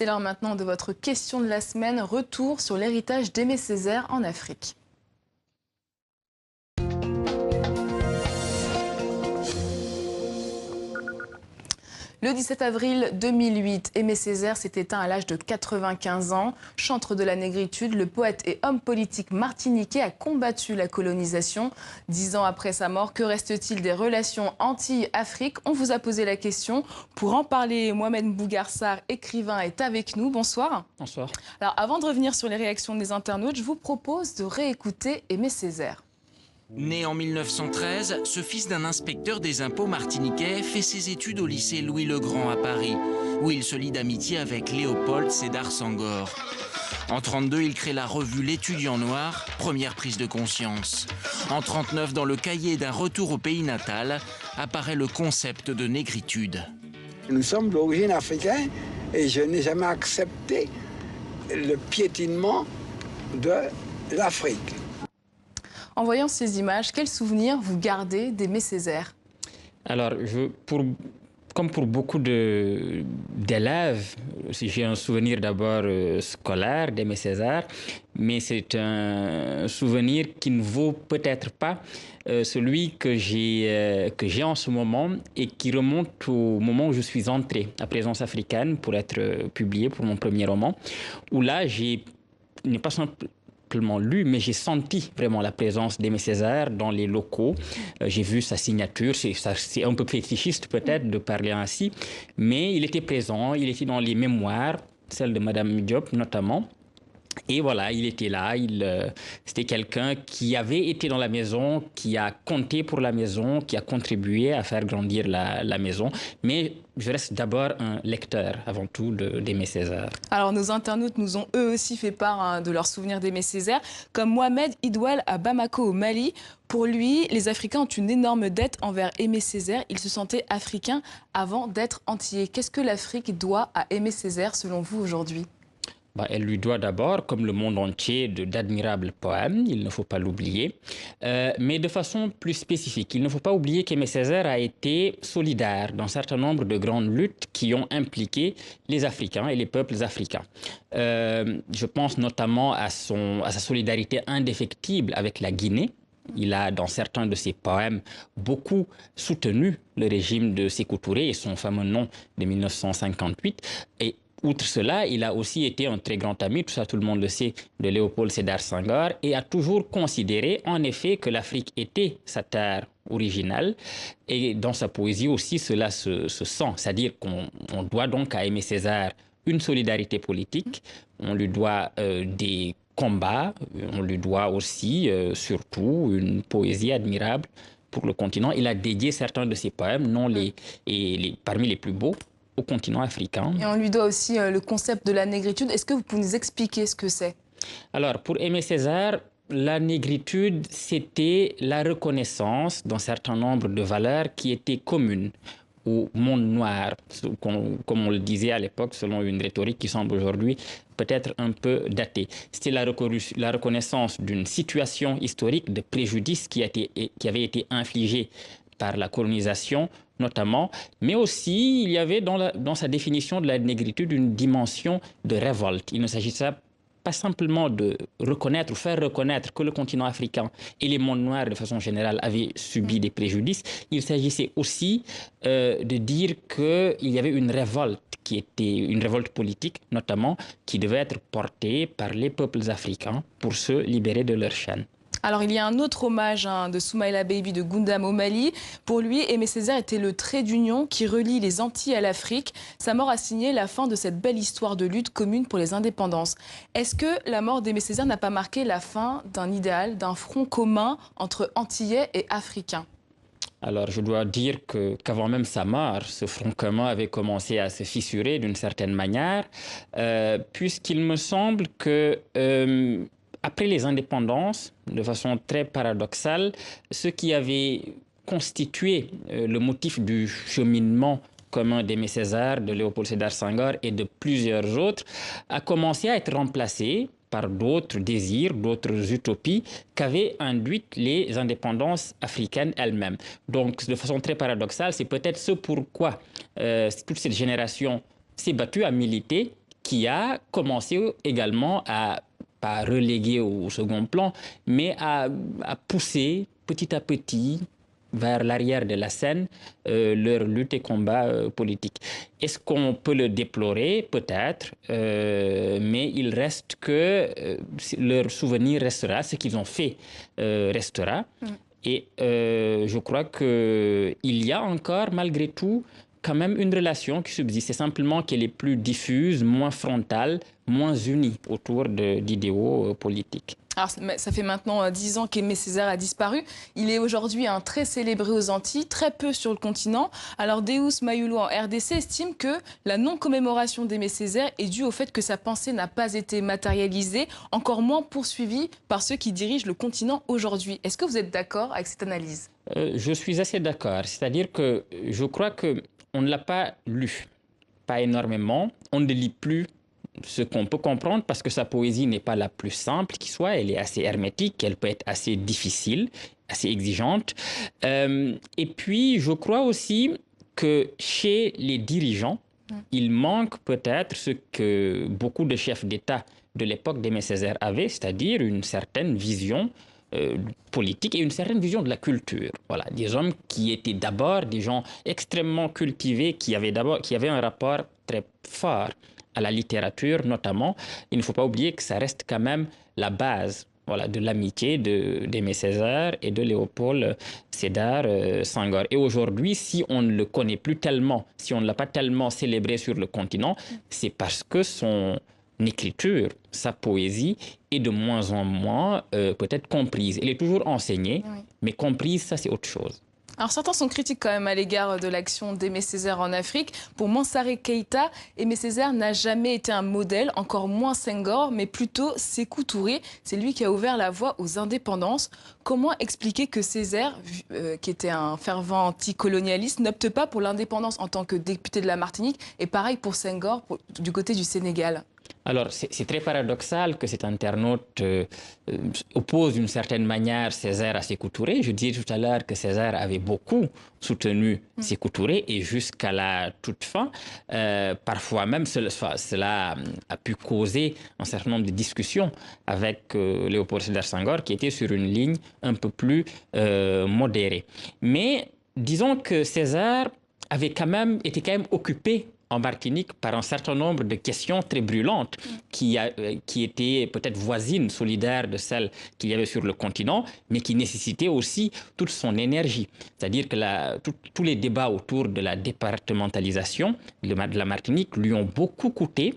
C'est l'heure maintenant de votre question de la semaine. Retour sur l'héritage d'Aimé Césaire en Afrique. Le 17 avril 2008, Aimé Césaire s'est éteint à l'âge de 95 ans. Chantre de la négritude, le poète et homme politique martiniquais a combattu la colonisation. 10 ans après sa mort, que reste-t-il des relations Antilles-Afrique? On vous a posé la question. Pour en parler, Mohamed Bougarsar, écrivain, est avec nous. Bonsoir. Bonsoir. Alors, avant de revenir sur les réactions des internautes, je vous propose de réécouter Aimé Césaire. Né en 1913, ce fils d'un inspecteur des impôts martiniquais fait ses études au lycée Louis-le-Grand à Paris, où il se lie d'amitié avec Léopold Sédar Senghor. En 1932, il crée la revue L'Étudiant Noir, première prise de conscience. En 1939, dans le cahier d'un retour au pays natal, apparaît le concept de négritude. Nous sommes d'origine africaine et je n'ai jamais accepté le piétinement de l'Afrique. En voyant ces images, quels souvenirs vous gardez d'Aimé Césaire? Alors, comme pour beaucoup d'élèves, j'ai un souvenir d'abord scolaire d'Aimé Césaire, mais c'est un souvenir qui ne vaut peut-être pas celui que j'ai en ce moment et qui remonte au moment où je suis entré à Présence africaine pour être publié pour mon premier roman, où là, n'ai pas simplement lu, mais j'ai senti vraiment la présence d'Aimé Césaire dans les locaux. J'ai vu sa signature, c'est un peu fétichiste peut-être de parler ainsi, mais il était présent, il était dans les mémoires, celle de Madame Diop notamment. Et voilà, il était là, c'était quelqu'un qui avait été dans la maison, qui a compté pour la maison, qui a contribué à faire grandir la maison. Mais je reste d'abord un lecteur, avant tout, d'Aimé Césaire. Alors, nos internautes nous ont eux aussi fait part de leurs souvenirs d'Aimé Césaire, comme Mohamed Idoual à Bamako, au Mali. Pour lui, les Africains ont une énorme dette envers Aimé Césaire. Il se sentait africain avant d'être antillais. Qu'est-ce que l'Afrique doit à Aimé Césaire, selon vous, aujourd'hui ? Elle lui doit d'abord, comme le monde entier, d'admirables poèmes, il ne faut pas l'oublier, mais de façon plus spécifique. Il ne faut pas oublier qu'Aimé Césaire a été solidaire dans un certain nombre de grandes luttes qui ont impliqué les Africains et les peuples africains. Je pense notamment à sa solidarité indéfectible avec la Guinée. Il a, dans certains de ses poèmes, beaucoup soutenu le régime de Sékou Touré et son fameux nom de 1958. Et outre cela, il a aussi été un très grand ami, tout ça tout le monde le sait, de Léopold Sédar Senghor, et a toujours considéré en effet que l'Afrique était sa terre originale. Et dans sa poésie aussi, cela se sent, c'est-à-dire qu'on doit donc à Aimé Césaire une solidarité politique, on lui doit des combats, on lui doit aussi surtout une poésie admirable pour le continent. Il a dédié certains de ses poèmes, parmi les plus beaux, au continent africain. Et on lui doit aussi le concept de la négritude. Est-ce que vous pouvez nous expliquer ce que c'est? Alors, pour Aimé Césaire, la négritude, c'était la reconnaissance d'un certain nombre de valeurs qui étaient communes au monde noir, comme on le disait à l'époque, selon une rhétorique qui semble aujourd'hui peut-être un peu datée. C'était la reconnaissance d'une situation historique de préjudice qui avait été infligée par la colonisation notamment, mais aussi il y avait dans sa définition de la négritude une dimension de révolte. Il ne s'agissait pas simplement de reconnaître ou faire reconnaître que le continent africain et les mondes noirs de façon générale avaient subi des préjudices. Il s'agissait aussi de dire qu'il y avait une révolte qui était une révolte politique notamment qui devait être portée par les peuples africains pour se libérer de leurs chaînes. Alors, il y a un autre hommage de Soumaïla Baby de Gundam au Mali. Pour lui, Aimé Césaire était le trait d'union qui relie les Antilles à l'Afrique. Sa mort a signé la fin de cette belle histoire de lutte commune pour les indépendances. Est-ce que la mort d'Aimé Césaire n'a pas marqué la fin d'un idéal, d'un front commun entre Antillais et Africains ? Alors, je dois dire qu'avant même sa mort, ce front commun avait commencé à se fissurer d'une certaine manière, puisqu'il me semble que après les indépendances, de façon très paradoxale, ce qui avait constitué le motif du cheminement commun d'Aimé Césaire, de Léopold Sédar Senghor et de plusieurs autres, a commencé à être remplacé par d'autres désirs, d'autres utopies qu'avaient induites les indépendances africaines elles-mêmes. Donc, de façon très paradoxale, c'est peut-être ce pourquoi toute cette génération s'est battue à militer, qui a commencé également à, pas reléguer au second plan, mais à pousser petit à petit vers l'arrière de la scène leur lutte et combat politique. Est-ce qu'on peut le déplorer? Peut-être, mais il reste que leur souvenir restera, ce qu'ils ont fait restera. Et je crois qu'il y a encore, malgré tout, quand même une relation qui subsiste. C'est simplement qu'elle est plus diffuse, moins frontale, moins unie autour d'idéaux politiques. Alors, ça fait maintenant 10 ans qu'Aimé Césaire a disparu. Il est aujourd'hui très célébré aux Antilles, très peu sur le continent. Alors, Deus Mayulu en RDC estime que la non-commémoration d'Aimé Césaire est due au fait que sa pensée n'a pas été matérialisée, encore moins poursuivie par ceux qui dirigent le continent aujourd'hui. Est-ce que vous êtes d'accord avec cette analyse? Je suis assez d'accord. C'est-à-dire que je crois qu'on ne l'a pas lu, pas énormément. On ne lit plus ce qu'on peut comprendre parce que sa poésie n'est pas la plus simple qui soit, elle est assez hermétique, elle peut être assez difficile, assez exigeante. Et puis, je crois aussi que chez les dirigeants, il manque peut-être ce que beaucoup de chefs d'État de l'époque d'Aimé Césaire avaient, c'est-à-dire une certaine vision politique et une certaine vision de la culture. Voilà, des hommes qui étaient d'abord des gens extrêmement cultivés, qui avaient un rapport très fort à la littérature notamment. Il ne faut pas oublier que ça reste quand même la base, voilà, de l'amitié d'Aimé Césaire et de Léopold Sédar Senghor. Et aujourd'hui, si on ne le connaît plus tellement, si on ne l'a pas tellement célébré sur le continent, c'est parce que son écriture, sa poésie est de moins en moins peut-être comprise. Elle est toujours enseignée, mais comprise, ça c'est autre chose. Alors certains sont critiques quand même à l'égard de l'action d'Aimé Césaire en Afrique. Pour Mansaré Keïta, Aimé Césaire n'a jamais été un modèle, encore moins Senghor, mais plutôt Sékou Touré. C'est lui qui a ouvert la voie aux indépendances. Comment expliquer que Césaire, qui était un fervent anticolonialiste, n'opte pas pour l'indépendance en tant que député de la Martinique, et pareil pour Senghor du côté du Sénégal? Alors, c'est très paradoxal que cet internaute oppose d'une certaine manière Césaire à Sékou Touré. Je disais tout à l'heure que Césaire avait beaucoup soutenu Sékou Touré et jusqu'à la toute fin, parfois même cela a pu causer un certain nombre de discussions avec Léopold Sédar Senghor qui était sur une ligne un peu plus modérée. Mais disons que Césaire était quand même occupé en Martinique par un certain nombre de questions très brûlantes qui étaient peut-être voisines, solidaires de celles qu'il y avait sur le continent, mais qui nécessitaient aussi toute son énergie. C'est-à-dire que tous les débats autour de la départementalisation de la Martinique lui ont beaucoup coûté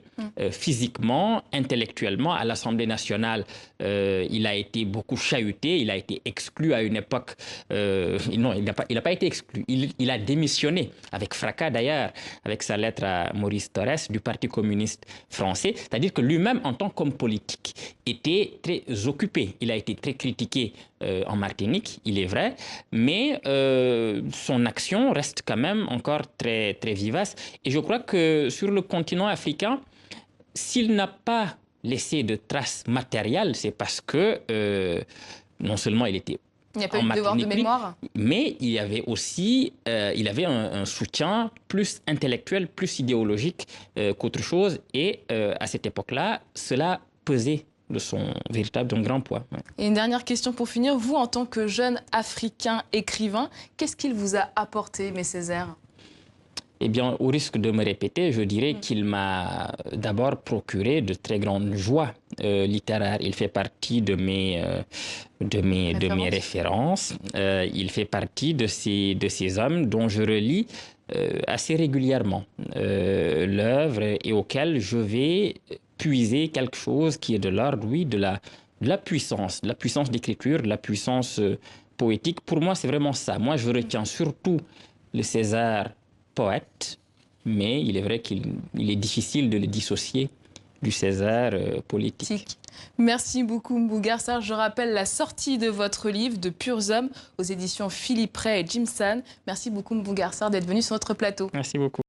physiquement, intellectuellement. À l'Assemblée nationale, il a été beaucoup chahuté, il a été exclu à une époque. Non, il n'a pas été exclu. Il a démissionné, avec fracas d'ailleurs, avec sa lettre à Maurice Torres du Parti communiste français. C'est-à-dire que lui-même, en tant qu'homme politique, était très occupé. Il a été très critiqué en Martinique, il est vrai, mais son action reste quand même encore très, très vivace. Et je crois que sur le continent africain, s'il n'a pas laissé de traces matérielles, c'est parce que non seulement il était il n'y a pas eu de devoir de mémoire. Mais il y avait aussi un soutien plus intellectuel, plus idéologique qu'autre chose. Et à cette époque-là, cela pesait de son véritable grand poids. Ouais. Et une dernière question pour finir. Vous, en tant que jeune Africain écrivain, qu'est-ce qu'il vous a apporté, Aimé Césaire ? Eh bien, au risque de me répéter, je dirais qu'il m'a d'abord procuré de très grandes joies littéraires. Il fait partie de mes références. Il fait partie de ces hommes dont je relis assez régulièrement l'œuvre et auquel je vais puiser quelque chose qui est de l'ordre, oui, de la puissance d'écriture, de la puissance poétique. Pour moi, c'est vraiment ça. Moi, je retiens surtout le Césaire poète, mais il est vrai qu'il est difficile de le dissocier du Césaire politique. Merci beaucoup Mbougar Sarr. Je rappelle la sortie de votre livre de Purs Hommes aux éditions Philippe Ray et Jim San. Merci beaucoup Mbougar Sarr d'être venu sur notre plateau. Merci beaucoup.